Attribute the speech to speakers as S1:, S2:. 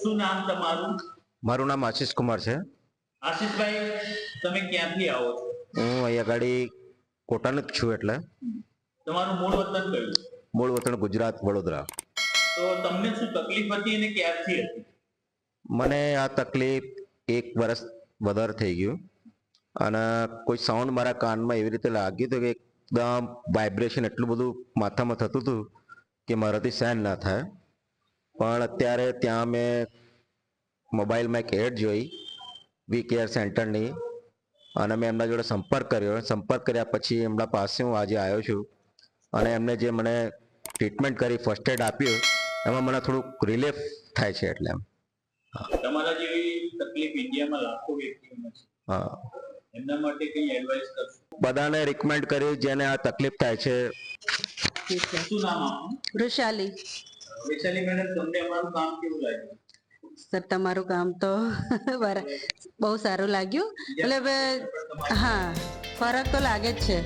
S1: શું નામ તમારું?
S2: મારું નામ આશીષ કુમાર છે.
S1: આશીષભાઈ, તમે ક્યાંથી આવો છો?
S2: હું અહીંયા ગાડી કોટાનો જ છું. એટલે
S1: તમારું મૂળ વતન કયું?
S2: મૂળ વતન ગુજરાત, વડોદરા.
S1: તો તમને શું તકલીફ હતી અને ક્યારથી હતી?
S2: મને આ તકલીફ 1 વર્ષ વધારે થઈ ગયું અને કોઈ સાઉન્ડ મારા કાનમાં એવી રીતે લાગ્યું હતું કે એકદમ વાઇબ્રેશન એટલું બધું માથામાં થતું હતું કે મારાથી સહન ના થાય. પણ અત્યારે ત્યાં મેં મોબાઈલમાં એક એડ જોઈ વી કેર સેન્ટરની અને મેં એમના જોડે સંપર્ક કર્યા પછી એમના પાસે હું આજે આવ્યો છું અને એમને જે મને ટ્રીટમેન્ટ કરી, ફર્સ્ટ એડ આપ્યું, એમાં મને થોડુંક રિલીફ થાય છે. એટલે એમ
S1: તમારા જેવી તકલીફ ઇન્ડિયામાં લાખો વ્યક્તિઓને છે.
S2: હા,
S1: એમના માટે કઈ એડવાઇસ કરશો?
S2: બધાને રિકમેન્ડ કર્યું જેને આ તકલીફ થાય છે.
S1: શું નામ આપનું?
S3: વૃષાલી.
S1: વૈશાલી મેડમ, તમને અમારું કામ કેવું લાગ્યું?
S3: સર, તમારું કામ તો બહુ સારું લાગ્યું. એટલે હા, ફરક તો લાગે જ છે.